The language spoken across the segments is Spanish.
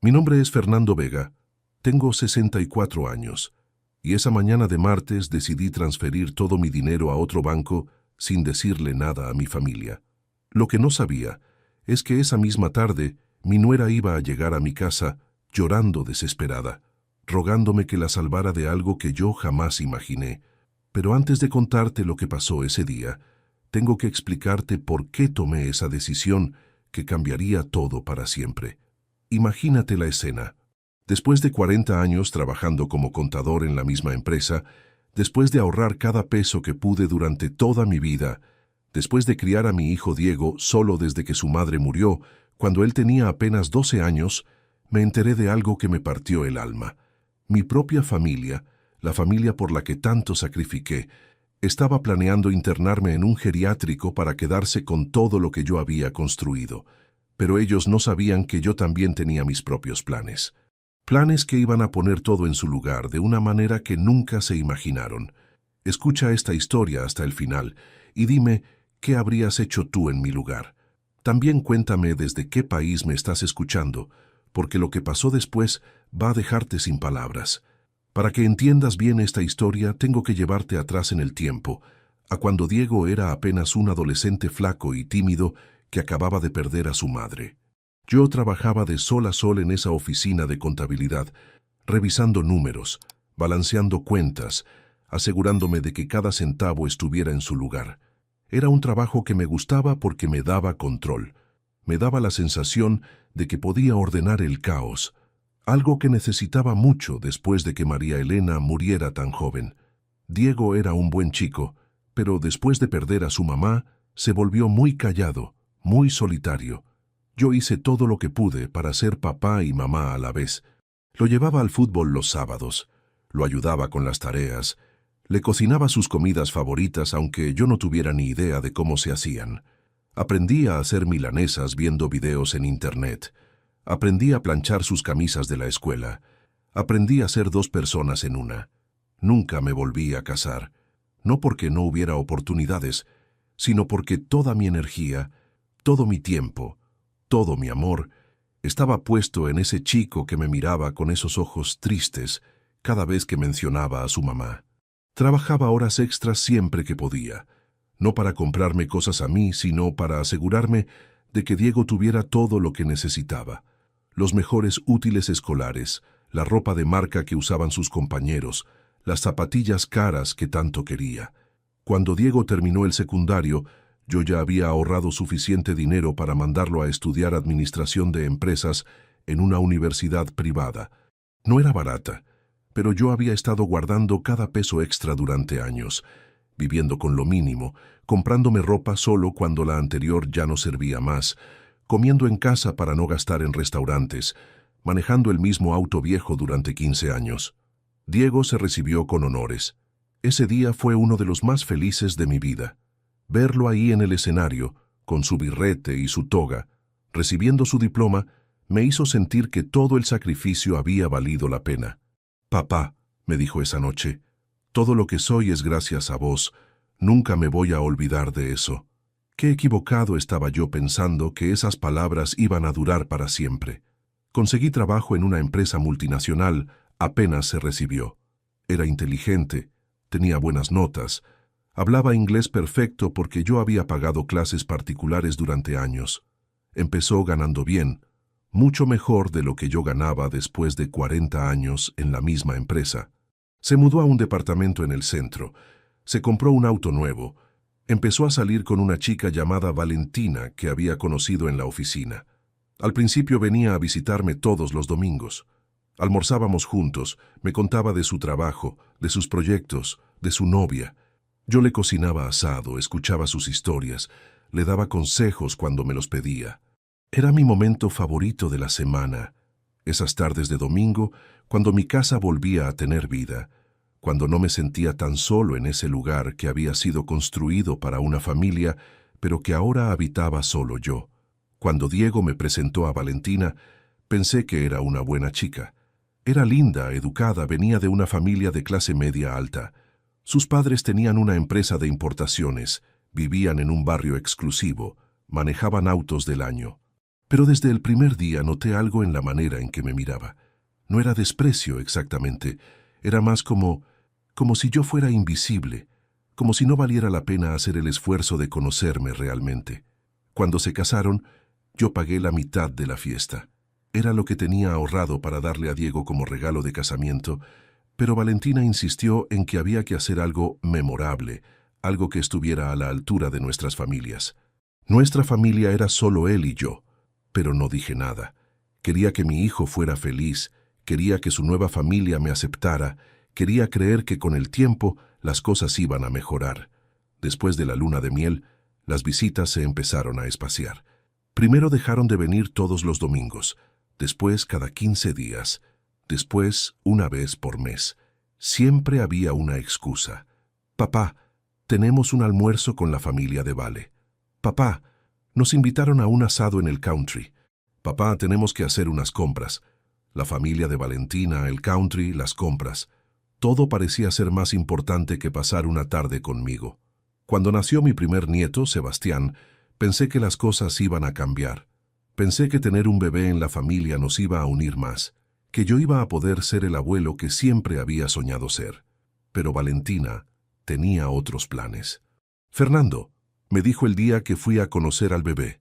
Mi nombre es Fernando Vega, tengo 64 años, y esa mañana de martes decidí transferir todo mi dinero a otro banco sin decirle nada a mi familia. Lo que no sabía es que esa misma tarde mi nuera iba a llegar a mi casa llorando desesperada, rogándome que la salvara de algo que yo jamás imaginé. Pero antes de contarte lo que pasó ese día, tengo que explicarte por qué tomé esa decisión que cambiaría todo para siempre. Imagínate la escena. Después de 40 años trabajando como contador en la misma empresa, después de ahorrar cada peso que pude durante toda mi vida, después de criar a mi hijo Diego solo desde que su madre murió, cuando él tenía apenas 12 años, me enteré de algo que me partió el alma. Mi propia familia, la familia por la que tanto sacrifiqué, estaba planeando internarme en un geriátrico para quedarse con todo lo que yo había construido. Pero ellos no sabían que yo también tenía mis propios planes. Planes que iban a poner todo en su lugar de una manera que nunca se imaginaron. Escucha esta historia hasta el final y dime qué habrías hecho tú en mi lugar. También cuéntame desde qué país me estás escuchando, porque lo que pasó después va a dejarte sin palabras. Para que entiendas bien esta historia, tengo que llevarte atrás en el tiempo, a cuando Diego era apenas un adolescente flaco y tímido que acababa de perder a su madre. Yo trabajaba de sol a sol en esa oficina de contabilidad, revisando números, balanceando cuentas, asegurándome de que cada centavo estuviera en su lugar. Era un trabajo que me gustaba porque me daba control. Me daba la sensación de que podía ordenar el caos, algo que necesitaba mucho después de que María Elena muriera tan joven. Diego era un buen chico, pero después de perder a su mamá, se volvió muy callado, muy solitario. Yo hice todo lo que pude para ser papá y mamá a la vez. Lo llevaba al fútbol los sábados, lo ayudaba con las tareas, le cocinaba sus comidas favoritas aunque yo no tuviera ni idea de cómo se hacían. Aprendí a hacer milanesas viendo videos en internet. Aprendí a planchar sus camisas de la escuela. Aprendí a ser dos personas en una. Nunca me volví a casar, no porque no hubiera oportunidades, sino porque toda mi energía, todo mi tiempo, todo mi amor, estaba puesto en ese chico que me miraba con esos ojos tristes cada vez que mencionaba a su mamá. Trabajaba horas extras siempre que podía, no para comprarme cosas a mí, sino para asegurarme de que Diego tuviera todo lo que necesitaba. Los mejores útiles escolares, la ropa de marca que usaban sus compañeros, las zapatillas caras que tanto quería. Cuando Diego terminó el secundario, yo ya había ahorrado suficiente dinero para mandarlo a estudiar administración de empresas en una universidad privada. No era barata, pero yo había estado guardando cada peso extra durante años, viviendo con lo mínimo, comprándome ropa solo cuando la anterior ya no servía más, comiendo en casa para no gastar en restaurantes, manejando el mismo auto viejo durante 15 años. Diego se recibió con honores. Ese día fue uno de los más felices de mi vida. Verlo ahí en el escenario, con su birrete y su toga, recibiendo su diploma, me hizo sentir que todo el sacrificio había valido la pena. «Papá», me dijo esa noche, «todo lo que soy es gracias a vos. Nunca me voy a olvidar de eso». Qué equivocado estaba yo pensando que esas palabras iban a durar para siempre. Conseguí trabajo en una empresa multinacional apenas se recibió. Era inteligente, tenía buenas notas, hablaba inglés perfecto porque yo había pagado clases particulares durante años. Empezó ganando bien, mucho mejor de lo que yo ganaba después de 40 años en la misma empresa. Se mudó a un departamento en el centro, se compró un auto nuevo, empezó a salir con una chica llamada Valentina que había conocido en la oficina. Al principio venía a visitarme todos los domingos. Almorzábamos juntos, me contaba de su trabajo, de sus proyectos, de su novia. Yo le cocinaba asado, escuchaba sus historias, le daba consejos cuando me los pedía. Era mi momento favorito de la semana, esas tardes de domingo, cuando mi casa volvía a tener vida, cuando no me sentía tan solo en ese lugar que había sido construido para una familia, pero que ahora habitaba solo yo. Cuando Diego me presentó a Valentina, pensé que era una buena chica. Era linda, educada, venía de una familia de clase media alta. Sus padres tenían una empresa de importaciones, vivían en un barrio exclusivo, manejaban autos del año. Pero desde el primer día noté algo en la manera en que me miraba. No era desprecio exactamente, era más como si yo fuera invisible, como si no valiera la pena hacer el esfuerzo de conocerme realmente. Cuando se casaron, yo pagué la mitad de la fiesta. Era lo que tenía ahorrado para darle a Diego como regalo de casamiento, pero Valentina insistió en que había que hacer algo memorable, algo que estuviera a la altura de nuestras familias. Nuestra familia era solo él y yo, pero no dije nada. Quería que mi hijo fuera feliz, quería que su nueva familia me aceptara, quería creer que con el tiempo las cosas iban a mejorar. Después de la luna de miel, las visitas se empezaron a espaciar. Primero dejaron de venir todos los domingos, después cada 15 días, después una vez por mes. Siempre había una excusa. Papá, tenemos un almuerzo con la familia de Vale. Papá, nos invitaron a un asado en el country. Papá, tenemos que hacer unas compras. La familia de Valentina, el country, las compras. Todo parecía ser más importante que pasar una tarde conmigo. Cuando nació mi primer nieto, Sebastián, pensé que las cosas iban a cambiar. Pensé que tener un bebé en la familia nos iba a unir más, que yo iba a poder ser el abuelo que siempre había soñado ser. Pero Valentina tenía otros planes. Fernando, me dijo el día que fui a conocer al bebé,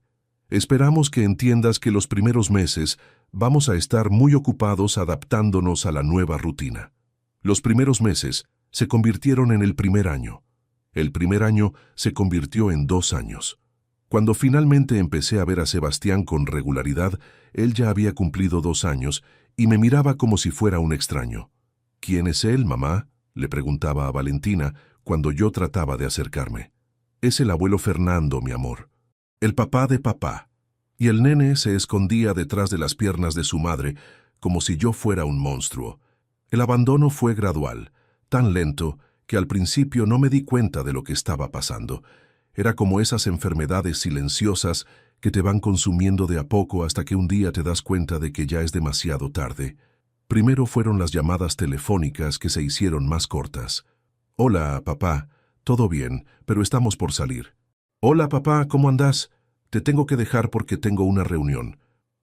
esperamos que entiendas que los primeros meses vamos a estar muy ocupados adaptándonos a la nueva rutina. Los primeros meses se convirtieron en el primer año. El primer año se convirtió en 2 años. Cuando finalmente empecé a ver a Sebastián con regularidad, él ya había cumplido 2 años y me miraba como si fuera un extraño. ¿Quién es él, mamá?, le preguntaba a Valentina cuando yo trataba de acercarme. Es el abuelo Fernando, mi amor. El papá de papá. Y el nene se escondía detrás de las piernas de su madre como si yo fuera un monstruo. El abandono fue gradual, tan lento que al principio no me di cuenta de lo que estaba pasando. Era como esas enfermedades silenciosas que te van consumiendo de a poco hasta que un día te das cuenta de que ya es demasiado tarde. Primero fueron las llamadas telefónicas que se hicieron más cortas. Hola, papá. Todo bien, pero estamos por salir. Hola, papá, ¿cómo andás? Te tengo que dejar porque tengo una reunión.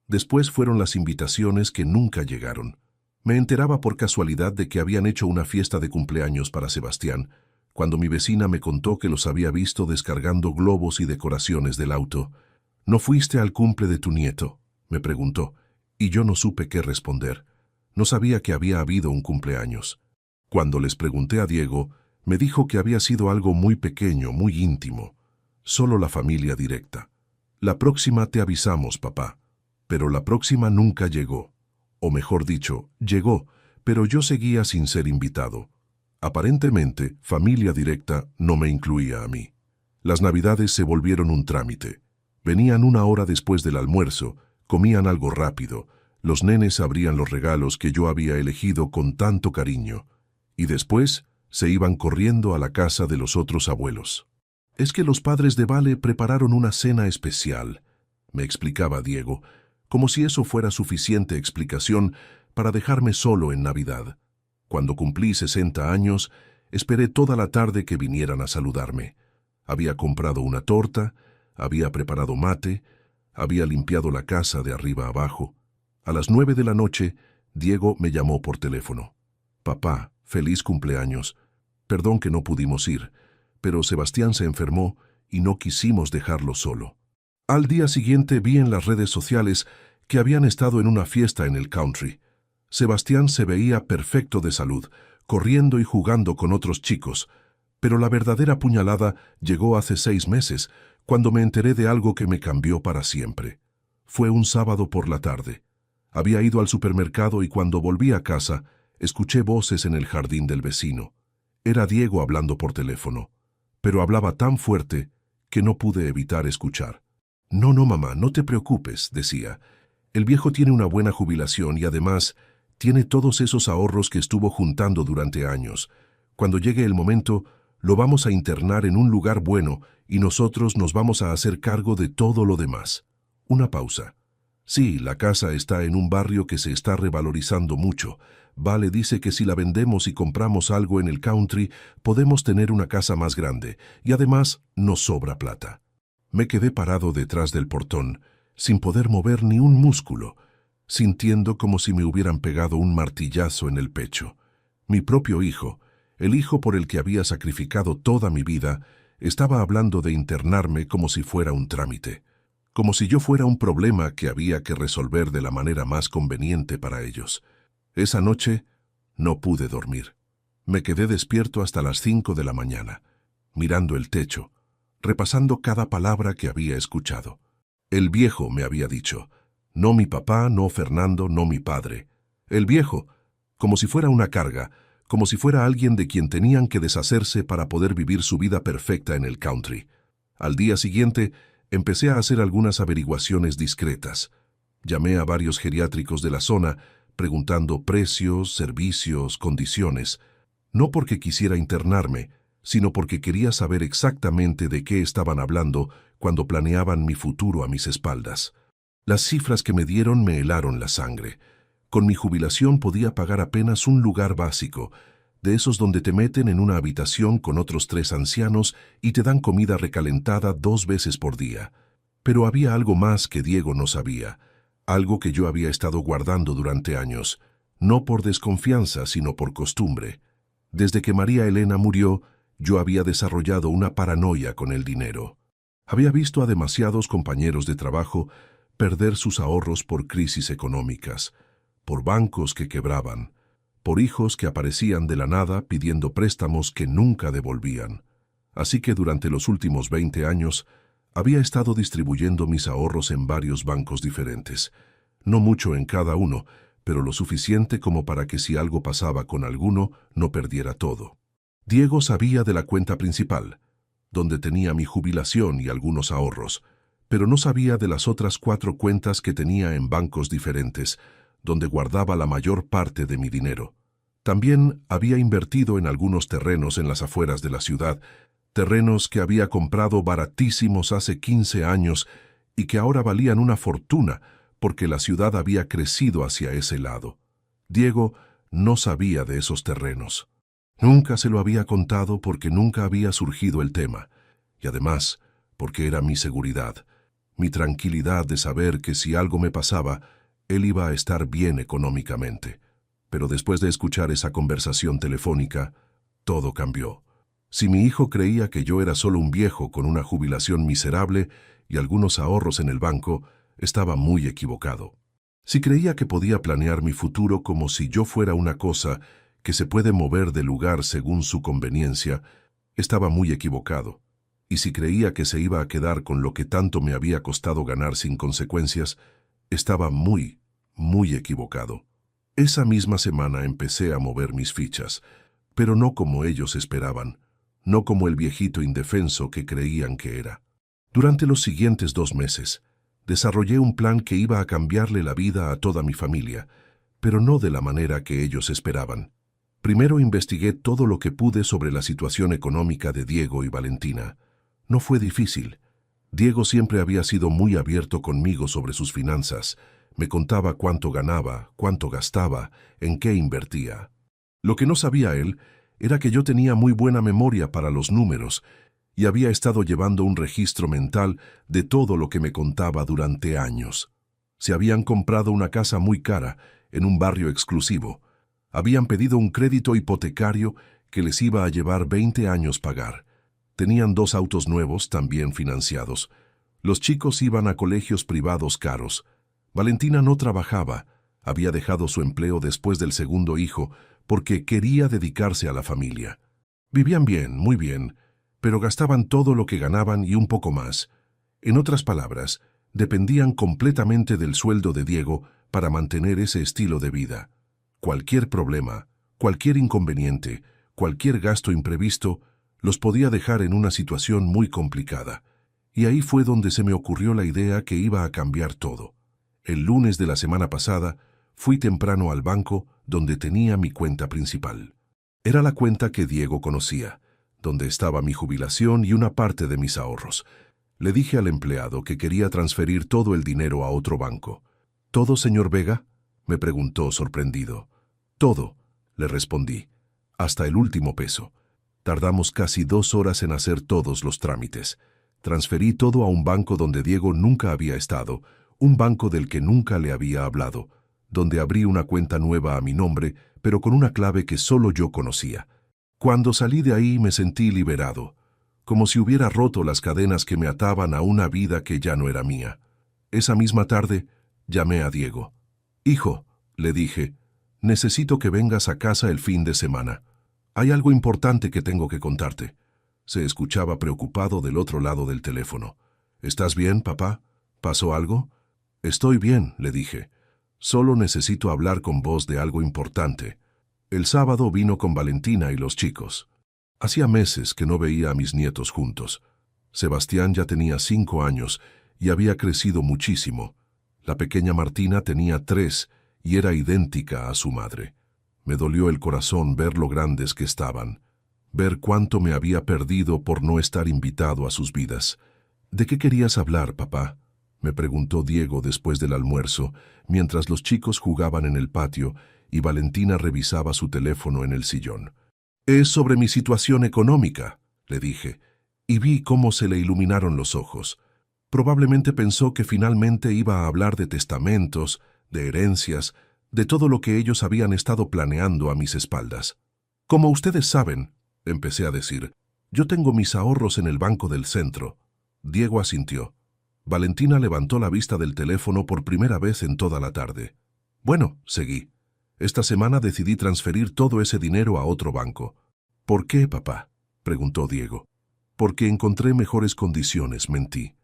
Después fueron las invitaciones que nunca llegaron. Me enteraba por casualidad de que habían hecho una fiesta de cumpleaños para Sebastián, cuando mi vecina me contó que los había visto descargando globos y decoraciones del auto. ¿No fuiste al cumple de tu nieto?, me preguntó, y yo no supe qué responder. No sabía que había habido un cumpleaños. Cuando les pregunté a Diego, me dijo que había sido algo muy pequeño, muy íntimo. Solo la familia directa. La próxima te avisamos, papá. Pero la próxima nunca llegó. O mejor dicho, llegó, pero yo seguía sin ser invitado. Aparentemente, familia directa no me incluía a mí. Las Navidades se volvieron un trámite. Venían 1 hora después del almuerzo, comían algo rápido, los nenes abrían los regalos que yo había elegido con tanto cariño, y después se iban corriendo a la casa de los otros abuelos. Es que los padres de Vale prepararon una cena especial, me explicaba Diego, como si eso fuera suficiente explicación para dejarme solo en Navidad. Cuando cumplí 60 años, esperé toda la tarde que vinieran a saludarme. Había comprado una torta, había preparado mate, había limpiado la casa de arriba abajo. A las 9 de la noche, Diego me llamó por teléfono. Papá, feliz cumpleaños. Perdón que no pudimos ir, pero Sebastián se enfermó y no quisimos dejarlo solo. Al día siguiente vi en las redes sociales que habían estado en una fiesta en el country. Sebastián se veía perfecto de salud, corriendo y jugando con otros chicos, pero la verdadera puñalada llegó hace 6 meses, cuando me enteré de algo que me cambió para siempre. Fue un sábado por la tarde. Había ido al supermercado y cuando volví a casa, escuché voces en el jardín del vecino. Era Diego hablando por teléfono, pero hablaba tan fuerte que no pude evitar escuchar. No, mamá, no te preocupes, decía. El viejo tiene una buena jubilación y además tiene todos esos ahorros que estuvo juntando durante años. Cuando llegue el momento, lo vamos a internar en un lugar bueno y nosotros nos vamos a hacer cargo de todo lo demás. Una pausa. Sí, la casa está en un barrio que se está revalorizando mucho. Vale dice que si la vendemos y compramos algo en el country, podemos tener una casa más grande y además nos sobra plata. Me quedé parado detrás del portón, sin poder mover ni un músculo, sintiendo como si me hubieran pegado un martillazo en el pecho. Mi propio hijo, el hijo por el que había sacrificado toda mi vida, estaba hablando de internarme como si fuera un trámite, como si yo fuera un problema que había que resolver de la manera más conveniente para ellos. Esa noche no pude dormir. Me quedé despierto hasta las 5 de la mañana, mirando el techo, repasando cada palabra que había escuchado. El viejo me había dicho, no mi papá, no Fernando, no mi padre. El viejo, como si fuera una carga, como si fuera alguien de quien tenían que deshacerse para poder vivir su vida perfecta en el country. Al día siguiente, empecé a hacer algunas averiguaciones discretas. Llamé a varios geriátricos de la zona, preguntando precios, servicios, condiciones. No porque quisiera internarme, sino porque quería saber exactamente de qué estaban hablando cuando planeaban mi futuro a mis espaldas. Las cifras que me dieron me helaron la sangre. Con mi jubilación podía pagar apenas un lugar básico, de esos donde te meten en una habitación con otros 3 ancianos y te dan comida recalentada 2 veces por día. Pero había algo más que Diego no sabía, algo que yo había estado guardando durante años, no por desconfianza, sino por costumbre. Desde que María Elena murió, yo había desarrollado una paranoia con el dinero. Había visto a demasiados compañeros de trabajo perder sus ahorros por crisis económicas, por bancos que quebraban, por hijos que aparecían de la nada pidiendo préstamos que nunca devolvían. Así que durante los últimos 20 años había estado distribuyendo mis ahorros en varios bancos diferentes. No mucho en cada uno, pero lo suficiente como para que si algo pasaba con alguno, no perdiera todo. Diego sabía de la cuenta principal, donde tenía mi jubilación y algunos ahorros, pero no sabía de las otras 4 cuentas que tenía en bancos diferentes, donde guardaba la mayor parte de mi dinero. También había invertido en algunos terrenos en las afueras de la ciudad, terrenos que había comprado baratísimos hace 15 años y que ahora valían una fortuna porque la ciudad había crecido hacia ese lado. Diego no sabía de esos terrenos. Nunca se lo había contado porque nunca había surgido el tema, y además porque era mi seguridad, mi tranquilidad de saber que si algo me pasaba, él iba a estar bien económicamente. Pero después de escuchar esa conversación telefónica, todo cambió. Si mi hijo creía que yo era solo un viejo con una jubilación miserable y algunos ahorros en el banco, estaba muy equivocado. Si creía que podía planear mi futuro como si yo fuera una cosa que se puede mover de lugar según su conveniencia, estaba muy equivocado. Y si creía que se iba a quedar con lo que tanto me había costado ganar sin consecuencias, estaba muy equivocado. Esa misma semana empecé a mover mis fichas, pero no como ellos esperaban, no como el viejito indefenso que creían que era. Durante los siguientes 2 meses, desarrollé un plan que iba a cambiarle la vida a toda mi familia, pero no de la manera que ellos esperaban. Primero investigué todo lo que pude sobre la situación económica de Diego y Valentina. No fue difícil. Diego siempre había sido muy abierto conmigo sobre sus finanzas. Me contaba cuánto ganaba, cuánto gastaba, en qué invertía. Lo que no sabía él era que yo tenía muy buena memoria para los números y había estado llevando un registro mental de todo lo que me contaba durante años. Se habían comprado una casa muy cara en un barrio exclusivo. Habían pedido un crédito hipotecario que les iba a llevar 20 años pagar. Tenían 2 autos nuevos, también financiados. Los chicos iban a colegios privados caros. Valentina no trabajaba, había dejado su empleo después del segundo hijo porque quería dedicarse a la familia. Vivían bien, muy bien, pero gastaban todo lo que ganaban y un poco más. En otras palabras, dependían completamente del sueldo de Diego para mantener ese estilo de vida. Cualquier problema, cualquier inconveniente, cualquier gasto imprevisto, los podía dejar en una situación muy complicada. Y ahí fue donde se me ocurrió la idea que iba a cambiar todo. El lunes de la semana pasada, fui temprano al banco donde tenía mi cuenta principal. Era la cuenta que Diego conocía, donde estaba mi jubilación y una parte de mis ahorros. Le dije al empleado que quería transferir todo el dinero a otro banco. ¿Todo, señor Vega?, me preguntó sorprendido. Todo, le respondí, hasta el último peso. Tardamos casi 2 horas en hacer todos los trámites. Transferí todo a un banco donde Diego nunca había estado, un banco del que nunca le había hablado, donde abrí una cuenta nueva a mi nombre, pero con una clave que solo yo conocía. Cuando salí de ahí me sentí liberado, como si hubiera roto las cadenas que me ataban a una vida que ya no era mía. Esa misma tarde, llamé a Diego. «Hijo», le dije, «necesito que vengas a casa el fin de semana. Hay algo importante que tengo que contarte». Se escuchaba preocupado del otro lado del teléfono. «¿Estás bien, papá? ¿Pasó algo?» «Estoy bien», le dije. «Solo necesito hablar con vos de algo importante». El sábado vino con Valentina y los chicos. Hacía meses que no veía a mis nietos juntos. Sebastián ya tenía 5 años y había crecido muchísimo. La pequeña Martina tenía 3 y era idéntica a su madre. Me dolió el corazón ver lo grandes que estaban, ver cuánto me había perdido por no estar invitado a sus vidas. «¿De qué querías hablar, papá?», me preguntó Diego después del almuerzo, mientras los chicos jugaban en el patio y Valentina revisaba su teléfono en el sillón. «Es sobre mi situación económica», le dije, y vi cómo se le iluminaron los ojos. Probablemente pensó que finalmente iba a hablar de testamentos, de herencias, de todo lo que ellos habían estado planeando a mis espaldas. «Como ustedes saben», empecé a decir, «yo tengo mis ahorros en el banco del centro». Diego asintió. Valentina levantó la vista del teléfono por primera vez en toda la tarde. «Bueno», seguí, «esta semana decidí transferir todo ese dinero a otro banco». «¿Por qué, papá?», preguntó Diego. «Porque encontré mejores condiciones», mentí.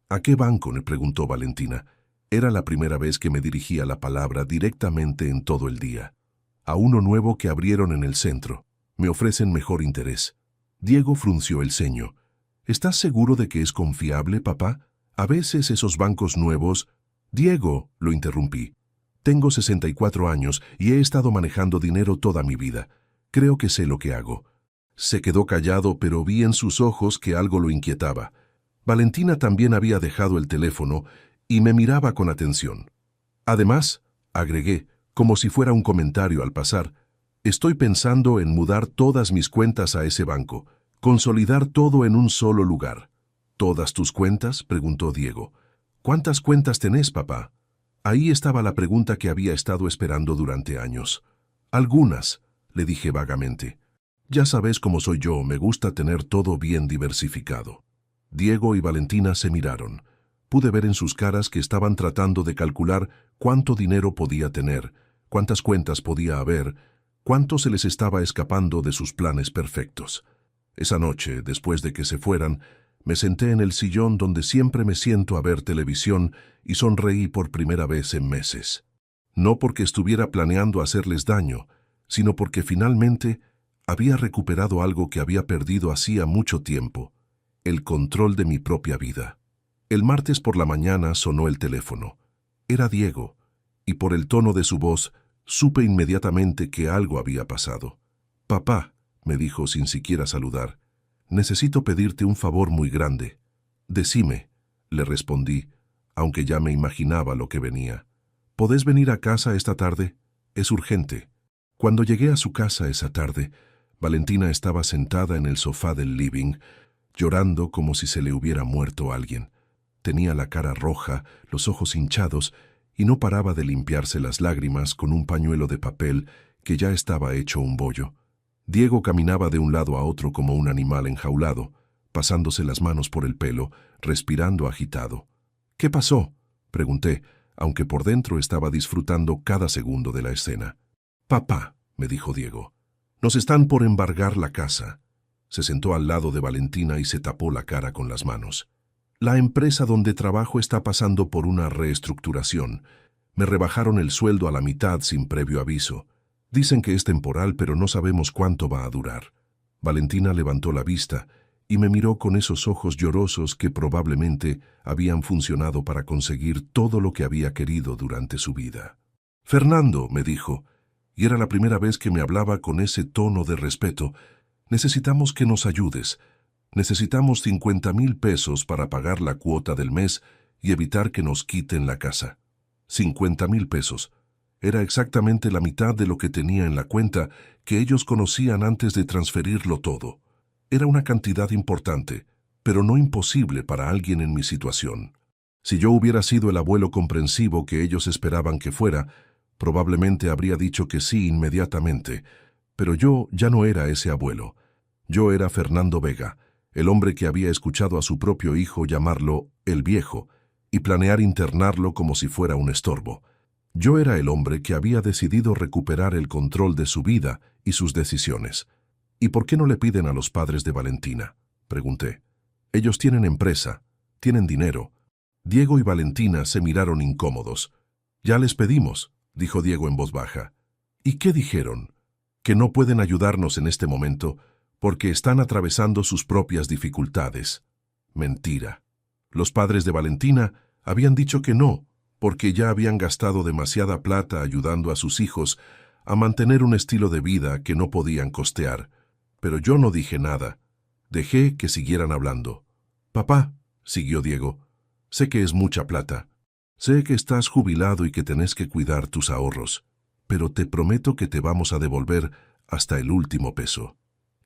«¿A qué banco?», le preguntó Valentina. Era la primera vez que me dirigía la palabra directamente en todo el día. «A uno nuevo que abrieron en el centro. Me ofrecen mejor interés». Diego frunció el ceño. «¿Estás seguro de que es confiable, papá? A veces esos bancos nuevos...» «Diego», lo interrumpí. «Tengo 64 años y he estado manejando dinero toda mi vida. Creo que sé lo que hago». Se quedó callado, pero vi en sus ojos que algo lo inquietaba. Valentina también había dejado el teléfono y me miraba con atención. «Además», agregué, como si fuera un comentario al pasar, «estoy pensando en mudar todas mis cuentas a ese banco, consolidar todo en un solo lugar». «¿Todas tus cuentas?», preguntó Diego. «¿Cuántas cuentas tenés, papá?». Ahí estaba la pregunta que había estado esperando durante años. «Algunas», le dije vagamente. «Ya sabes cómo soy yo, me gusta tener todo bien diversificado». Diego y Valentina se miraron. Pude ver en sus caras que estaban tratando de calcular cuánto dinero podía tener, cuántas cuentas podía haber, cuánto se les estaba escapando de sus planes perfectos. Esa noche, después de que se fueran, me senté en el sillón donde siempre me siento a ver televisión y sonreí por primera vez en meses. No porque estuviera planeando hacerles daño, sino porque finalmente había recuperado algo que había perdido hacía mucho tiempo, el control de mi propia vida. El martes por la mañana sonó el teléfono. Era Diego, y por el tono de su voz supe inmediatamente que algo había pasado. «Papá», me dijo sin siquiera saludar, «necesito pedirte un favor muy grande». «Decime», le respondí, aunque ya me imaginaba lo que venía. «¿Podés venir a casa esta tarde? Es urgente». Cuando llegué a su casa esa tarde, Valentina estaba sentada en el sofá del living, llorando como si se le hubiera muerto alguien. Tenía la cara roja, los ojos hinchados, y no paraba de limpiarse las lágrimas con un pañuelo de papel que ya estaba hecho un bollo. Diego caminaba de un lado a otro como un animal enjaulado, pasándose las manos por el pelo, respirando agitado. «¿Qué pasó?», pregunté, aunque por dentro estaba disfrutando cada segundo de la escena. «Papá», me dijo Diego, «nos están por embargar la casa». Se sentó al lado de Valentina y se tapó la cara con las manos. «La empresa donde trabajo está pasando por una reestructuración. Me rebajaron el sueldo a la mitad sin previo aviso. Dicen que es temporal, pero no sabemos cuánto va a durar». Valentina levantó la vista y me miró con esos ojos llorosos que probablemente habían funcionado para conseguir todo lo que había querido durante su vida. «Fernando», me dijo, y era la primera vez que me hablaba con ese tono de respeto, «necesitamos que nos ayudes. Necesitamos 50,000 pesos para pagar la cuota del mes y evitar que nos quiten la casa». 50,000 pesos. Era exactamente la mitad de lo que tenía en la cuenta que ellos conocían antes de transferirlo todo. Era una cantidad importante, pero no imposible para alguien en mi situación. Si yo hubiera sido el abuelo comprensivo que ellos esperaban que fuera, probablemente habría dicho que sí inmediatamente. Pero yo ya no era ese abuelo. Yo era Fernando Vega, el hombre que había escuchado a su propio hijo llamarlo el viejo y planear internarlo como si fuera un estorbo. Yo era el hombre que había decidido recuperar el control de su vida y sus decisiones. ¿Y por qué no le piden a los padres de Valentina?, pregunté. Ellos tienen empresa, tienen dinero. Diego y Valentina se miraron incómodos. Ya les pedimos, dijo Diego en voz baja. ¿Y qué dijeron? Que no pueden ayudarnos en este momento porque están atravesando sus propias dificultades. Mentira. Los padres de Valentina habían dicho que no, porque ya habían gastado demasiada plata ayudando a sus hijos a mantener un estilo de vida que no podían costear. Pero yo no dije nada. Dejé que siguieran hablando. Papá, siguió Diego, sé que es mucha plata. Sé que estás jubilado y que tenés que cuidar tus ahorros, pero te prometo que te vamos a devolver hasta el último peso.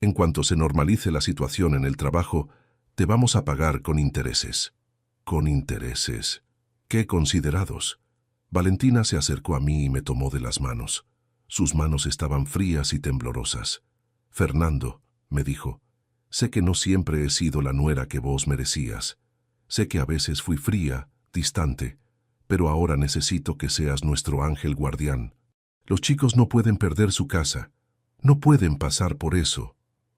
En cuanto se normalice la situación en el trabajo, te vamos a pagar con intereses. ¿Con intereses? ¡Qué considerados! Valentina se acercó a mí y me tomó de las manos. Sus manos estaban frías y temblorosas. Fernando, me dijo, sé que no siempre he sido la nuera que vos merecías. Sé que a veces fui fría, distante, pero ahora necesito que seas nuestro ángel guardián. Los chicos no pueden perder su casa. No pueden pasar por eso.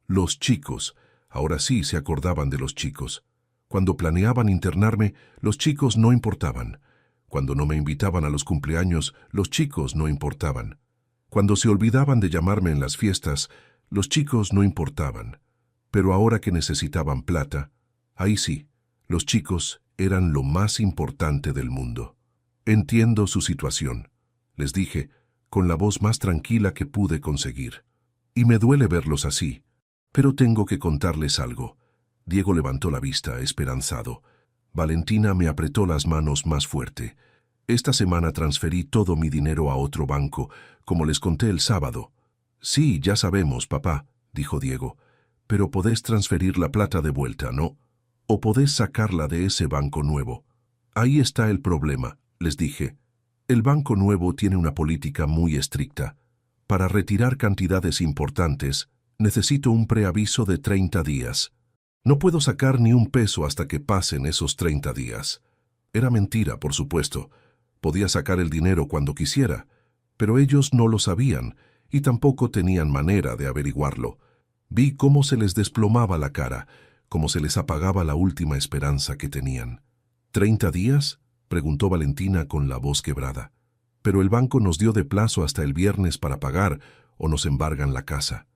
Los chicos, ahora sí se acordaban de los chicos. Cuando planeaban internarme, los chicos no importaban. Cuando no me invitaban a los cumpleaños, los chicos no importaban. Cuando se olvidaban de llamarme en las fiestas, los chicos no importaban. Pero ahora que necesitaban plata, ahí sí, los chicos eran lo más importante del mundo. Entiendo su situación, les dije, con la voz más tranquila que pude conseguir. Y me duele verlos así, pero tengo que contarles algo. Diego levantó la vista, esperanzado. Valentina me apretó las manos más fuerte. Esta semana transferí todo mi dinero a otro banco, como les conté el sábado. Sí, ya sabemos, papá, dijo Diego, pero podés transferir la plata de vuelta, ¿no? O podés sacarla de ese banco nuevo. Ahí está el problema, les dije. El banco nuevo tiene una política muy estricta. Para retirar cantidades importantes, necesito un preaviso de 30 días. No puedo sacar ni un peso hasta que pasen esos 30 días. Era mentira, por supuesto. Podía sacar el dinero cuando quisiera, pero ellos no lo sabían y tampoco tenían manera de averiguarlo. Vi cómo se les desplomaba la cara, cómo se les apagaba la última esperanza que tenían. ¿30 días? Preguntó Valentina con la voz quebrada. Pero el banco nos dio de plazo hasta el viernes para pagar o nos embargan la casa.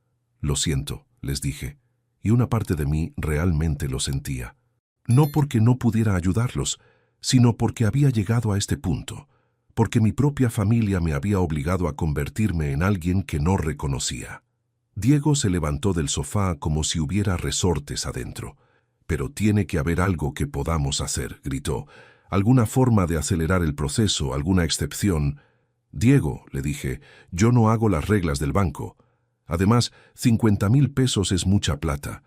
Lo siento, les dije, y una parte de mí realmente lo sentía. No porque no pudiera ayudarlos, sino porque había llegado a este punto, porque mi propia familia me había obligado a convertirme en alguien que no reconocía. Diego se levantó del sofá como si hubiera resortes adentro. «Pero tiene que haber algo que podamos hacer», gritó. «Alguna forma de acelerar el proceso, alguna excepción». «Diego», le dije, «yo no hago las reglas del banco. Además, 50,000 pesos es mucha plata.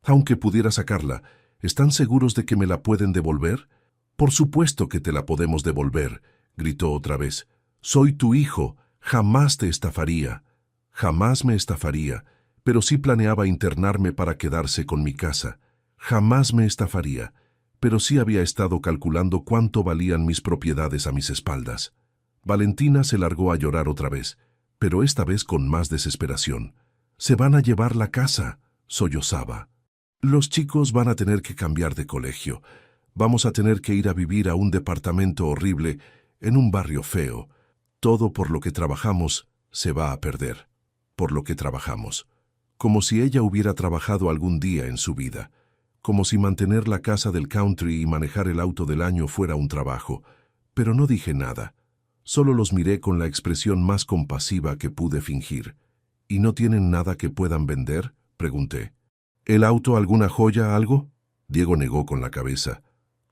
Aunque pudiera sacarla, ¿están seguros de que me la pueden devolver?» «Por supuesto que te la podemos devolver», gritó otra vez. «Soy tu hijo, jamás te estafaría». Jamás me estafaría, pero sí planeaba internarme para quedarse con mi casa. Jamás me estafaría, pero sí había estado calculando cuánto valían mis propiedades a mis espaldas. Valentina se largó a llorar otra vez, pero esta vez con más desesperación. «Se van a llevar la casa», sollozaba. «Los chicos van a tener que cambiar de colegio. Vamos a tener que ir a vivir a un departamento horrible, en un barrio feo. Todo por lo que trabajamos se va a perder. Por lo que trabajamos. Como si ella hubiera trabajado algún día en su vida. Como si mantener la casa del country y manejar el auto del año fuera un trabajo. Pero no dije nada. Solo los miré con la expresión más compasiva que pude fingir. «¿Y no tienen nada que puedan vender?», pregunté. «¿El auto, alguna joya, algo?». Diego negó con la cabeza.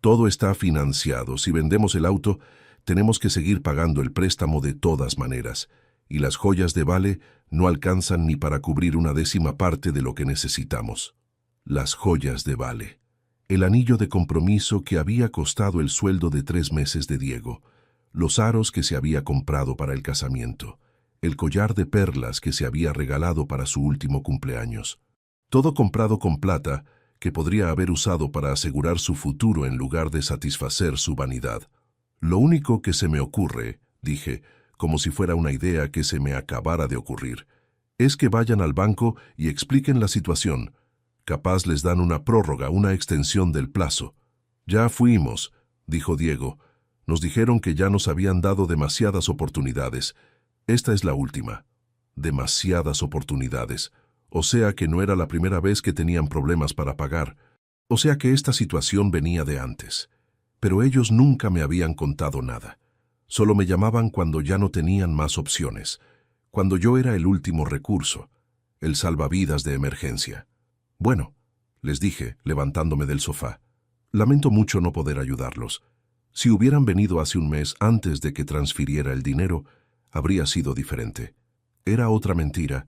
«Todo está financiado. Si vendemos el auto, tenemos que seguir pagando el préstamo de todas maneras. Y las joyas de Vale no alcanzan ni para cubrir una 10ª parte de lo que necesitamos». Las joyas de Vale. el anillo de compromiso que había costado el sueldo de 3 meses de Diego, los aros que se había comprado para el casamiento, el collar de perlas que se había regalado para su último cumpleaños. Todo comprado con plata que podría haber usado para asegurar su futuro en lugar de satisfacer su vanidad. Lo único que se me ocurre, dije, como si fuera una idea que se me acabara de ocurrir, es que vayan al banco y expliquen la situación. Capaz les dan una prórroga, una extensión del plazo. Ya fuimos, dijo Diego. Nos dijeron que ya nos habían dado demasiadas oportunidades. Esta es la última. Demasiadas oportunidades. O sea que no era la primera vez que tenían problemas para pagar. O sea que esta situación venía de antes. Pero ellos nunca me habían contado nada. Solo me llamaban cuando ya no tenían más opciones, cuando yo era el último recurso, el salvavidas de emergencia. Bueno, les dije, levantándome del sofá, lamento mucho no poder ayudarlos. Si hubieran venido hace un mes antes de que transfiriera el dinero, habría sido diferente. Era otra mentira,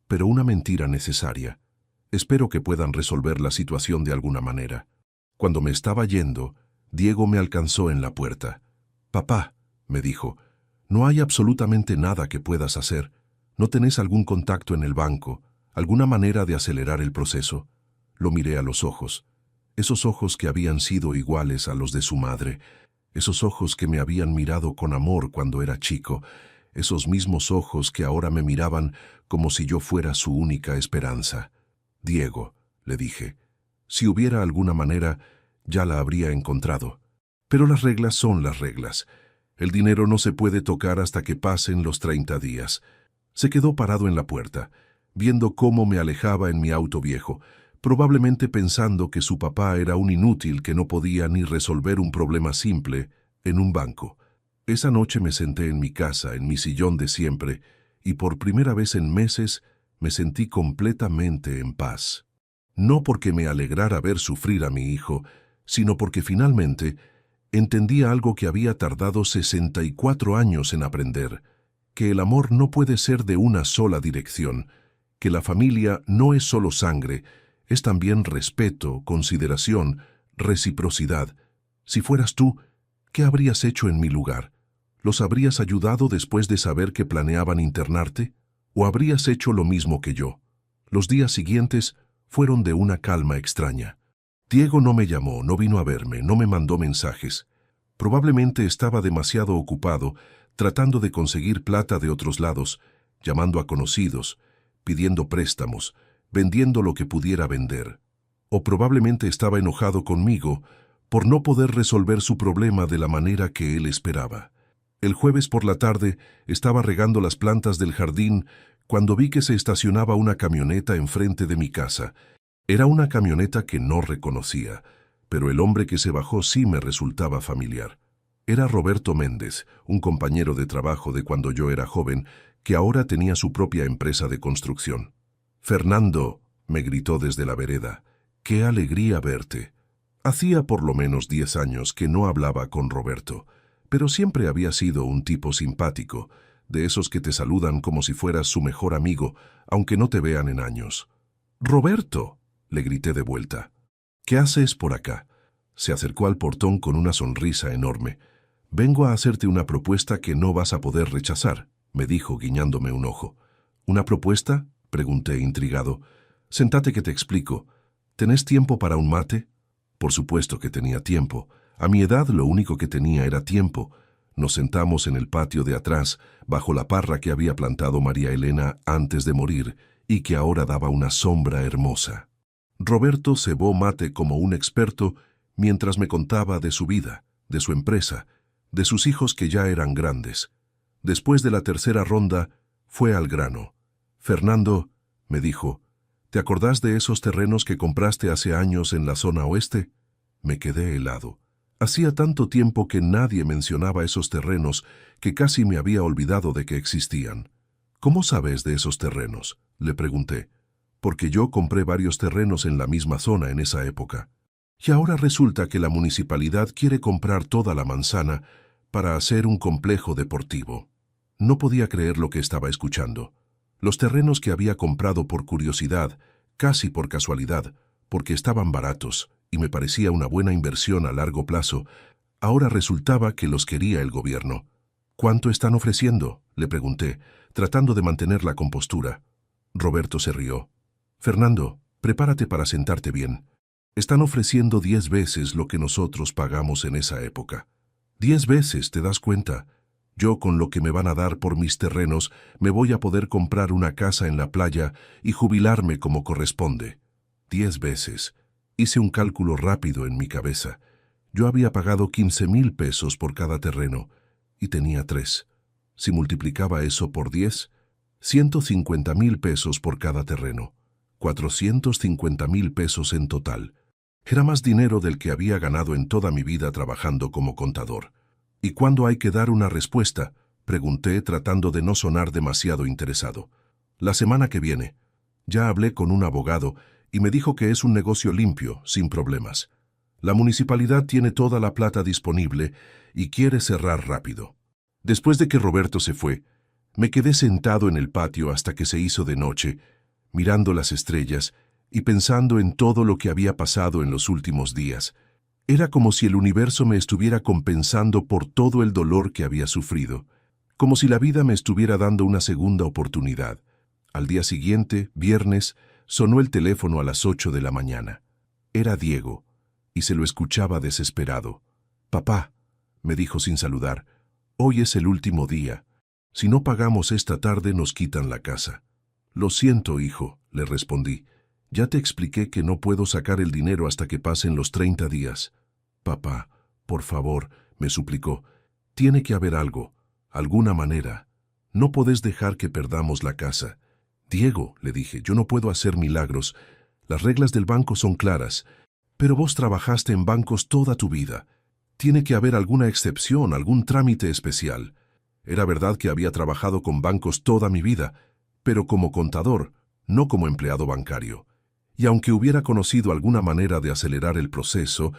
pero una mentira necesaria. Espero que puedan resolver la situación de alguna manera. Cuando me estaba yendo, Diego me alcanzó en la puerta. «Papá», me dijo, «no hay absolutamente nada que puedas hacer. ¿No tenés algún contacto en el banco, alguna manera de acelerar el proceso?» Lo miré a los ojos, esos ojos que habían sido iguales a los de su madre, esos ojos que me habían mirado con amor cuando era chico, esos mismos ojos que ahora me miraban como si yo fuera su única esperanza. «Diego», le dije, «si hubiera alguna manera, ya la habría encontrado. Pero las reglas son las reglas. El dinero no se puede tocar hasta que pasen los 30 días. Se quedó parado en la puerta, viendo cómo me alejaba en mi auto viejo, probablemente pensando que su papá era un inútil que no podía ni resolver un problema simple en un banco. Esa noche me senté en mi casa, en mi sillón de siempre, y por primera vez en meses me sentí completamente en paz. No porque me alegrara ver sufrir a mi hijo, sino porque finalmente entendía algo que había tardado 64 años en aprender, que el amor no puede ser de una sola dirección, que la familia no es solo sangre, es también respeto, consideración, reciprocidad. Si fueras tú, ¿qué habrías hecho en mi lugar? ¿Los habrías ayudado después de saber que planeaban internarte? ¿O habrías hecho lo mismo que yo? Los días siguientes fueron de una calma extraña. Diego no me llamó, no vino a verme, no me mandó mensajes. Probablemente estaba demasiado ocupado tratando de conseguir plata de otros lados, llamando a conocidos, pidiendo préstamos, vendiendo lo que pudiera vender. O probablemente estaba enojado conmigo por no poder resolver su problema de la manera que él esperaba. El jueves por la tarde estaba regando las plantas del jardín cuando vi que se estacionaba una camioneta enfrente de mi casa. Era una camioneta que no reconocía, pero el hombre que se bajó sí me resultaba familiar. Era Roberto Méndez, un compañero de trabajo de cuando yo era joven, que ahora tenía su propia empresa de construcción. «Fernando», me gritó desde la vereda, «qué alegría verte». Hacía por lo menos 10 años que no hablaba con Roberto, pero siempre había sido un tipo simpático, de esos que te saludan como si fueras su mejor amigo, aunque no te vean en años. «Roberto», le grité de vuelta. «¿Qué haces por acá?» Se acercó al portón con una sonrisa enorme. «Vengo a hacerte una propuesta que no vas a poder rechazar», me dijo guiñándome un ojo. «¿Una propuesta?», pregunté intrigado. «Sentate que te explico. ¿Tenés tiempo para un mate?» Por supuesto que tenía tiempo. A mi edad lo único que tenía era tiempo. Nos sentamos en el patio de atrás, bajo la parra que había plantado María Elena antes de morir y que ahora daba una sombra hermosa. Roberto cebó mate como un experto mientras me contaba de su vida, de su empresa, de sus hijos que ya eran grandes. Después de la tercera ronda, fue al grano. «Fernando», me dijo, «¿te acordás de esos terrenos que compraste hace años en la zona oeste?» Me quedé helado. Hacía tanto tiempo que nadie mencionaba esos terrenos que casi me había olvidado de que existían. «¿Cómo sabes de esos terrenos?», le pregunté. «Porque yo compré varios terrenos en la misma zona en esa época. Y ahora resulta que la municipalidad quiere comprar toda la manzana para hacer un complejo deportivo». No podía creer lo que estaba escuchando. Los terrenos que había comprado por curiosidad, casi por casualidad, porque estaban baratos, y me parecía una buena inversión a largo plazo, ahora resultaba que los quería el gobierno. ¿Cuánto están ofreciendo?, le pregunté, tratando de mantener la compostura. Roberto se rió. Fernando, prepárate para sentarte bien. Están ofreciendo 10 veces lo que nosotros pagamos en esa época. 10 veces, ¿te das cuenta? Yo, con lo que me van a dar por mis terrenos, me voy a poder comprar una casa en la playa y jubilarme como corresponde. 10 veces. Hice un cálculo rápido en mi cabeza. Yo había pagado 15,000 pesos por cada terreno y tenía 3. Si multiplicaba eso por 10, 150,000 pesos por cada terreno. 450,000 pesos en total. Era más dinero del que había ganado en toda mi vida trabajando como contador. ¿Y cuándo hay que dar una respuesta?, pregunté, tratando de no sonar demasiado interesado. La semana que viene. Ya hablé con un abogado y me dijo que es un negocio limpio, sin problemas. La municipalidad tiene toda la plata disponible y quiere cerrar rápido. Después de que Roberto se fue, me quedé sentado en el patio hasta que se hizo de noche, mirando las estrellas y pensando en todo lo que había pasado en los últimos días. Era como si el universo me estuviera compensando por todo el dolor que había sufrido, como si la vida me estuviera dando una segunda oportunidad. Al día siguiente, viernes, sonó el teléfono a las 8 de la mañana. Era Diego, y se lo escuchaba desesperado. «Papá», me dijo sin saludar, «hoy es el último día. Si no pagamos esta tarde nos quitan la casa». «Lo siento, hijo», le respondí. «Ya te expliqué que no puedo sacar el dinero hasta que pasen los 30 días». «Papá, por favor», me suplicó, «tiene que haber algo, alguna manera. No podés dejar que perdamos la casa». «Diego», le dije, «yo no puedo hacer milagros. Las reglas del banco son claras, pero vos trabajaste en bancos toda tu vida. Tiene que haber alguna excepción, algún trámite especial». Era verdad que había trabajado con bancos toda mi vida, pero como contador, no como empleado bancario. Y aunque hubiera conocido alguna manera de acelerar el proceso,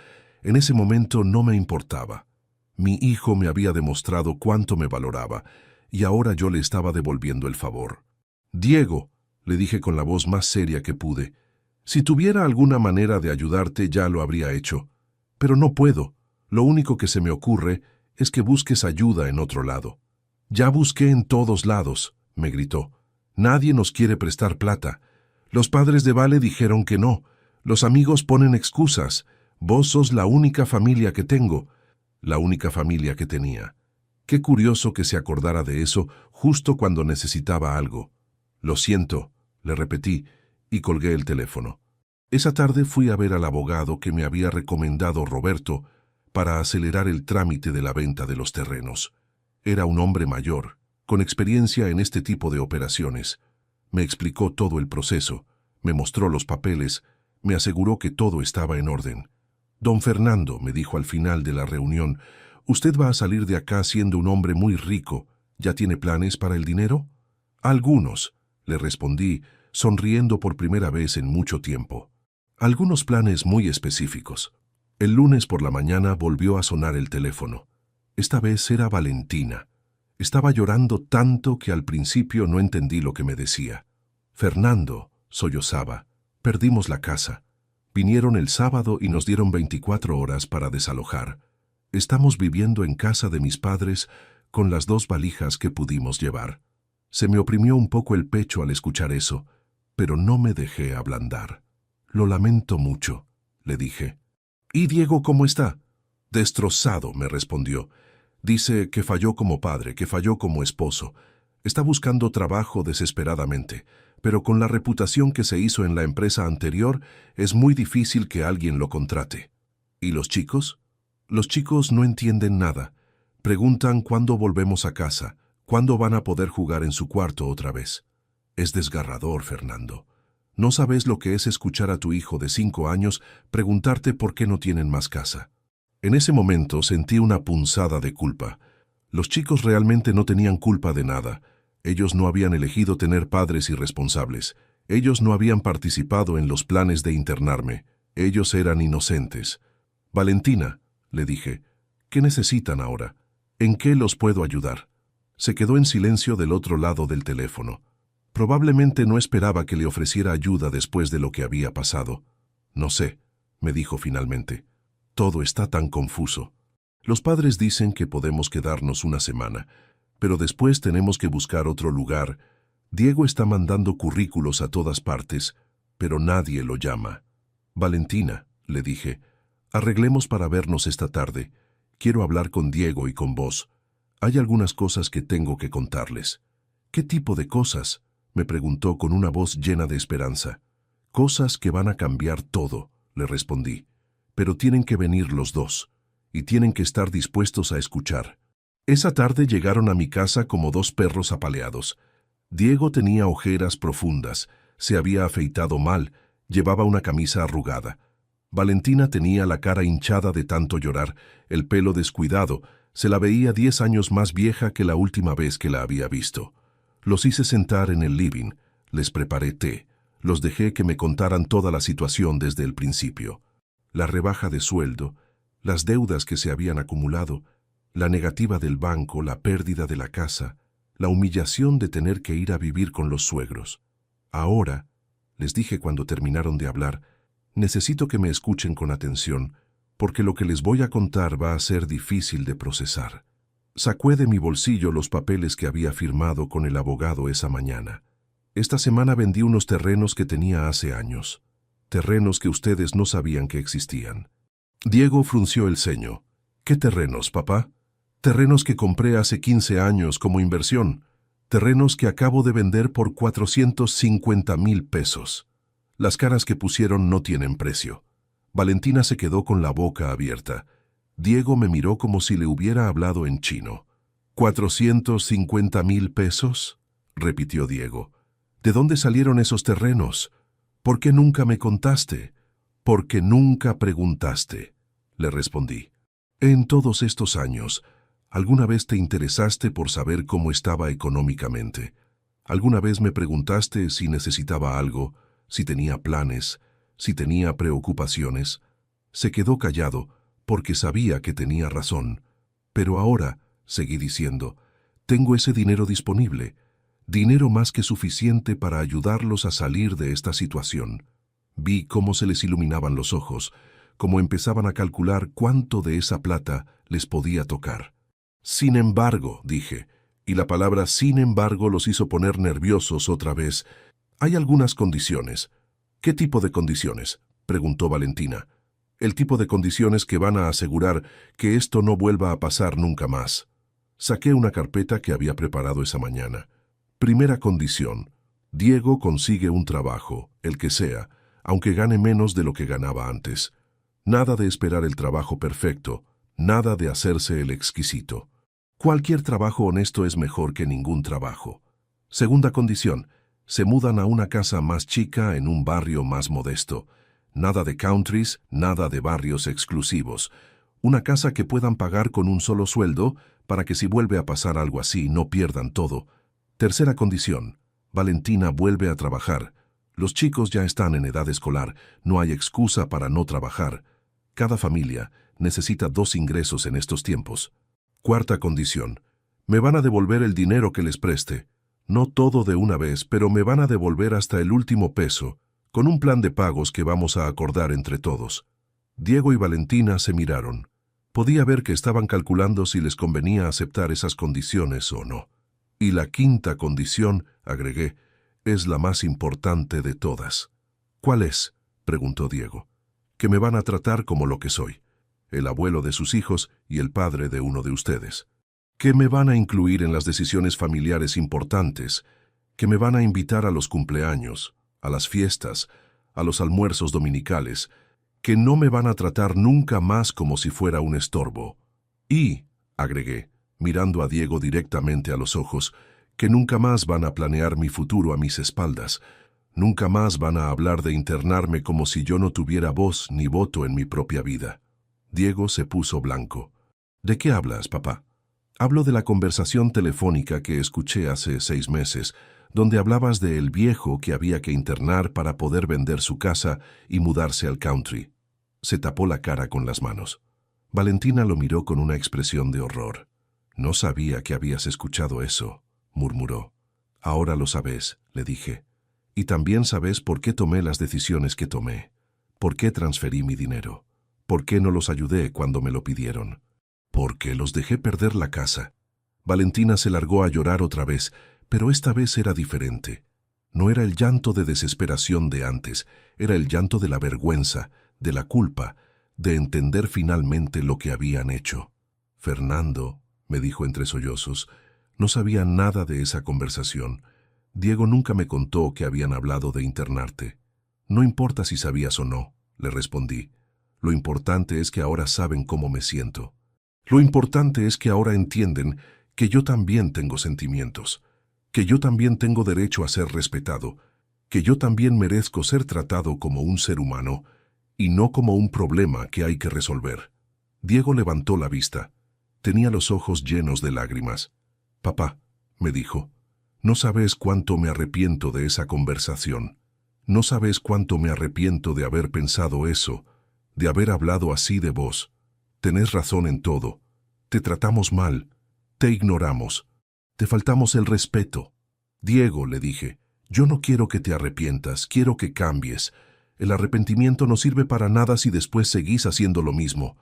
en ese momento no me importaba. Mi hijo me había demostrado cuánto me valoraba, y ahora yo le estaba devolviendo el favor. «Diego», le dije con la voz más seria que pude, «si tuviera alguna manera de ayudarte ya lo habría hecho. Pero no puedo. Lo único que se me ocurre es que busques ayuda en otro lado». «Ya busqué en todos lados», me gritó. «Nadie nos quiere prestar plata. Los padres de Vale dijeron que no. Los amigos ponen excusas. Vos sos la única familia que tengo». La única familia que tenía. Qué curioso que se acordara de eso justo cuando necesitaba algo. «Lo siento», le repetí, y colgué el teléfono. Esa tarde fui a ver al abogado que me había recomendado Roberto para acelerar el trámite de la venta de los terrenos. Era un hombre mayor, con experiencia en este tipo de operaciones. Me explicó todo el proceso, me mostró los papeles, me aseguró que todo estaba en orden. «Don Fernando», me dijo al final de la reunión, «usted va a salir de acá siendo un hombre muy rico. ¿Ya tiene planes para el dinero?» «Algunos», le respondí, sonriendo por primera vez en mucho tiempo. «Algunos planes muy específicos». El lunes por la mañana volvió a sonar el teléfono. Esta vez era Valentina. Estaba llorando tanto que al principio no entendí lo que me decía. «Fernando», sollozaba, «perdimos la casa. Vinieron el sábado y nos dieron 24 horas para desalojar. Estamos viviendo en casa de mis padres con las 2 valijas que pudimos llevar». Se me oprimió un poco el pecho al escuchar eso, pero no me dejé ablandar. «Lo lamento mucho», le dije. «¿Y Diego cómo está?» «Destrozado», me respondió. «Dice que falló como padre, que falló como esposo. Está buscando trabajo desesperadamente, pero con la reputación que se hizo en la empresa anterior, es muy difícil que alguien lo contrate». «¿Y los chicos?» «Los chicos no entienden nada. Preguntan cuándo volvemos a casa, cuándo van a poder jugar en su cuarto otra vez». «Es desgarrador, Fernando. No sabes lo que es escuchar a tu hijo de 5 años preguntarte por qué no tienen más casa». En ese momento sentí una punzada de culpa. Los chicos realmente no tenían culpa de nada. Ellos no habían elegido tener padres irresponsables. Ellos no habían participado en los planes de internarme. Ellos eran inocentes. «Valentina», le dije, «¿qué necesitan ahora? ¿En qué los puedo ayudar?» Se quedó en silencio del otro lado del teléfono. Probablemente no esperaba que le ofreciera ayuda después de lo que había pasado. «No sé», me dijo finalmente. Todo está tan confuso. Los padres dicen que podemos quedarnos una semana, pero después tenemos que buscar otro lugar. Diego está mandando currículos a todas partes, pero nadie lo llama. Valentina, le dije, arreglemos para vernos esta tarde. Quiero hablar con Diego y con vos. Hay algunas cosas que tengo que contarles. ¿Qué tipo de cosas?, me preguntó con una voz llena de esperanza. Cosas que van a cambiar todo, le respondí. Pero tienen que venir los dos, y tienen que estar dispuestos a escuchar. Esa tarde llegaron a mi casa como dos perros apaleados. Diego tenía ojeras profundas, se había afeitado mal, llevaba una camisa arrugada. Valentina tenía la cara hinchada de tanto llorar, el pelo descuidado, se la veía 10 años más vieja que la última vez que la había visto. Los hice sentar en el living, les preparé té, los dejé que me contaran toda la situación desde el principio. La rebaja de sueldo, las deudas que se habían acumulado, la negativa del banco, la pérdida de la casa, la humillación de tener que ir a vivir con los suegros. Ahora, les dije cuando terminaron de hablar, necesito que me escuchen con atención, porque lo que les voy a contar va a ser difícil de procesar. Saqué de mi bolsillo los papeles que había firmado con el abogado esa mañana. Esta semana vendí unos terrenos que tenía hace años. Terrenos que ustedes no sabían que existían. Diego frunció el ceño. ¿Qué terrenos, papá? Terrenos que compré hace 15 años como inversión. Terrenos que acabo de vender por 450,000 pesos. Las caras que pusieron no tienen precio. Valentina se quedó con la boca abierta. Diego me miró como si le hubiera hablado en chino. ¿450,000 pesos? Repitió Diego. ¿De dónde salieron esos terrenos? ¿Por qué nunca me contaste? Porque nunca preguntaste, le respondí. En todos estos años, ¿alguna vez te interesaste por saber cómo estaba económicamente? ¿Alguna vez me preguntaste si necesitaba algo, si tenía planes, si tenía preocupaciones? Se quedó callado, porque sabía que tenía razón. Pero ahora, seguí diciendo, tengo ese dinero disponible, dinero más que suficiente para ayudarlos a salir de esta situación. Vi cómo se les iluminaban los ojos, cómo empezaban a calcular cuánto de esa plata les podía tocar. Sin embargo, dije, y la palabra sin embargo los hizo poner nerviosos otra vez. Hay algunas condiciones. ¿Qué tipo de condiciones?, preguntó Valentina. El tipo de condiciones que van a asegurar que esto no vuelva a pasar nunca más. Saqué una carpeta que había preparado esa mañana. Primera condición. Diego consigue un trabajo, el que sea, aunque gane menos de lo que ganaba antes. Nada de esperar el trabajo perfecto, nada de hacerse el exquisito. Cualquier trabajo honesto es mejor que ningún trabajo. Segunda condición. Se mudan a una casa más chica en un barrio más modesto. Nada de countries, nada de barrios exclusivos. Una casa que puedan pagar con un solo sueldo para que si vuelve a pasar algo así no pierdan todo. Tercera condición. Valentina vuelve a trabajar. Los chicos ya están en edad escolar, no hay excusa para no trabajar. Cada familia necesita 2 ingresos en estos tiempos. Cuarta condición. Me van a devolver el dinero que les preste. No todo de una vez, pero me van a devolver hasta el último peso, con un plan de pagos que vamos a acordar entre todos. Diego y Valentina se miraron. Podía ver que estaban calculando si les convenía aceptar esas condiciones o no. Y la quinta condición, agregué, es la más importante de todas. ¿Cuál es?, preguntó Diego. Que me van a tratar como lo que soy, el abuelo de sus hijos y el padre de uno de ustedes. Que me van a incluir en las decisiones familiares importantes, que me van a invitar a los cumpleaños, a las fiestas, a los almuerzos dominicales, que no me van a tratar nunca más como si fuera un estorbo. Y, agregué, mirando a Diego directamente a los ojos, que nunca más van a planear mi futuro a mis espaldas, nunca más van a hablar de internarme como si yo no tuviera voz ni voto en mi propia vida. Diego se puso blanco. ¿De qué hablas, papá? Hablo de la conversación telefónica que escuché hace 6 meses, donde hablabas de el viejo que había que internar para poder vender su casa y mudarse al country. Se tapó la cara con las manos. Valentina lo miró con una expresión de horror. No sabía que habías escuchado eso, murmuró. Ahora lo sabes, le dije. Y también sabes por qué tomé las decisiones que tomé. ¿Por qué transferí mi dinero? ¿Por qué no los ayudé cuando me lo pidieron? ¿Por qué los dejé perder la casa? Valentina se largó a llorar otra vez, pero esta vez era diferente. No era el llanto de desesperación de antes, era el llanto de la vergüenza, de la culpa, de entender finalmente lo que habían hecho. Fernando, me dijo entre sollozos, no sabía nada de esa conversación. Diego nunca me contó que habían hablado de internarte. No importa si sabías o no, le respondí. Lo importante es que ahora saben cómo me siento. Lo importante es que ahora entienden que yo también tengo sentimientos, que yo también tengo derecho a ser respetado, que yo también merezco ser tratado como un ser humano y no como un problema que hay que resolver. Diego levantó la vista. Tenía los ojos llenos de lágrimas. Papá, me dijo, no sabes cuánto me arrepiento de esa conversación. No sabes cuánto me arrepiento de haber pensado eso, de haber hablado así de vos. Tenés razón en todo. Te tratamos mal, te ignoramos, te faltamos el respeto. Diego, le dije, yo no quiero que te arrepientas, quiero que cambies. El arrepentimiento no sirve para nada si después seguís haciendo lo mismo.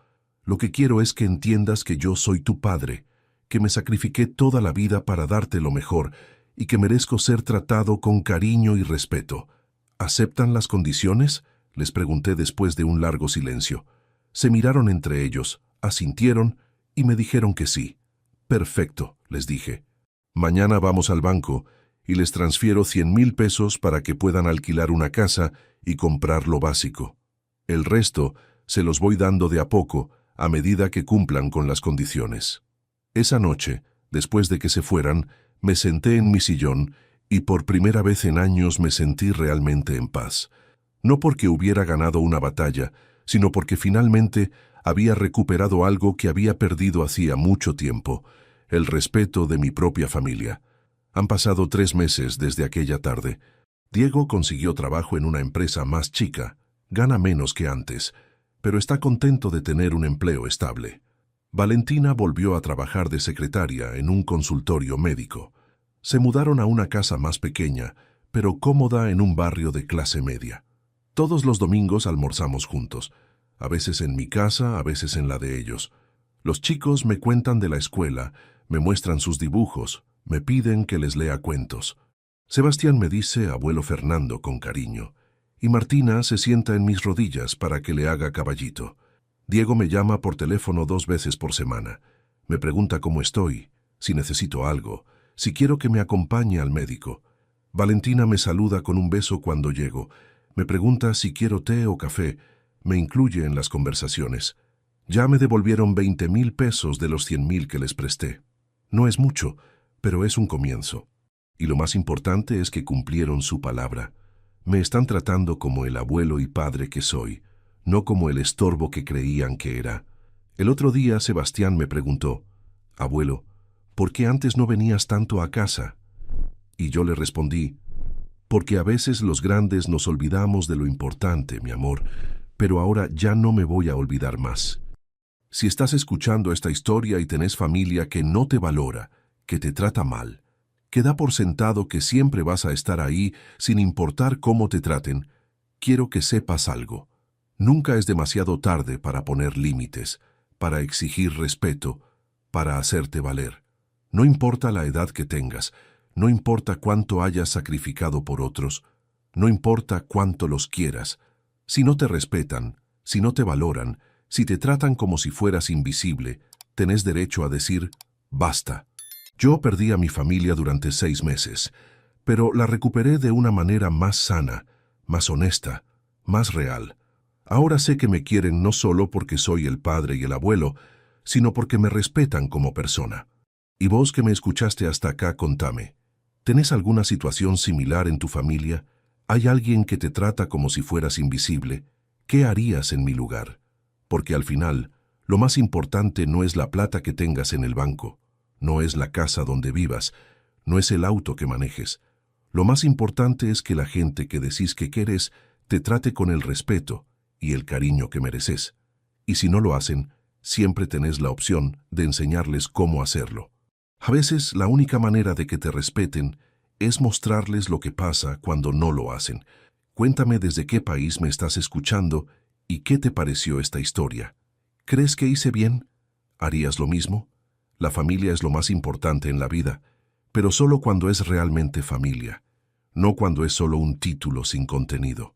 Lo que quiero es que entiendas que yo soy tu padre, que me sacrifiqué toda la vida para darte lo mejor y que merezco ser tratado con cariño y respeto. ¿Aceptan las condiciones?, les pregunté después de un largo silencio. Se miraron entre ellos, asintieron y me dijeron que sí. Perfecto, les dije. Mañana vamos al banco y les transfiero 100,000 pesos para que puedan alquilar una casa y comprar lo básico. El resto se los voy dando de a poco a medida que cumplan con las condiciones. Esa noche, después de que se fueran, me senté en mi sillón y por primera vez en años me sentí realmente en paz. No porque hubiera ganado una batalla, sino porque finalmente había recuperado algo que había perdido hacía mucho tiempo, el respeto de mi propia familia. Han pasado 3 meses desde aquella tarde. Diego consiguió trabajo en una empresa más chica, gana menos que antes, pero está contento de tener un empleo estable. Valentina volvió a trabajar de secretaria en un consultorio médico. Se mudaron a una casa más pequeña, pero cómoda en un barrio de clase media. Todos los domingos almorzamos juntos, a veces en mi casa, a veces en la de ellos. Los chicos me cuentan de la escuela, me muestran sus dibujos, me piden que les lea cuentos. Sebastián me dice abuelo Fernando con cariño, y Martina se sienta en mis rodillas para que le haga caballito. Diego me llama por teléfono 2 veces por semana. Me pregunta cómo estoy, si necesito algo, si quiero que me acompañe al médico. Valentina me saluda con un beso cuando llego. Me pregunta si quiero té o café. Me incluye en las conversaciones. Ya me devolvieron 20,000 pesos de los 100,000 que les presté. No es mucho, pero es un comienzo. Y lo más importante es que cumplieron su palabra. Me están tratando como el abuelo y padre que soy, no como el estorbo que creían que era. El otro día Sebastián me preguntó, «Abuelo, ¿por qué antes no venías tanto a casa?» Y yo le respondí, «Porque a veces los grandes nos olvidamos de lo importante, mi amor, pero ahora ya no me voy a olvidar más». Si estás escuchando esta historia y tenés familia que no te valora, que te trata mal, que da por sentado que siempre vas a estar ahí sin importar cómo te traten, quiero que sepas algo. Nunca es demasiado tarde para poner límites, para exigir respeto, para hacerte valer. No importa la edad que tengas, no importa cuánto hayas sacrificado por otros, no importa cuánto los quieras. Si no te respetan, si no te valoran, si te tratan como si fueras invisible, tenés derecho a decir, basta. Yo perdí a mi familia durante 6 meses, pero la recuperé de una manera más sana, más honesta, más real. Ahora sé que me quieren no solo porque soy el padre y el abuelo, sino porque me respetan como persona. Y vos que me escuchaste hasta acá, contame, ¿tenés alguna situación similar en tu familia? ¿Hay alguien que te trata como si fueras invisible? ¿Qué harías en mi lugar? Porque al final, lo más importante no es la plata que tengas en el banco, no es la casa donde vivas, no es el auto que manejes. Lo más importante es que la gente que decís que querés te trate con el respeto y el cariño que mereces. Y si no lo hacen, siempre tenés la opción de enseñarles cómo hacerlo. A veces la única manera de que te respeten es mostrarles lo que pasa cuando no lo hacen, Cuéntame desde qué país me estás escuchando y qué te pareció esta historia. ¿Crees que hice bien? ¿Harías lo mismo? La familia es lo más importante en la vida, pero solo cuando es realmente familia, no cuando es solo un título sin contenido.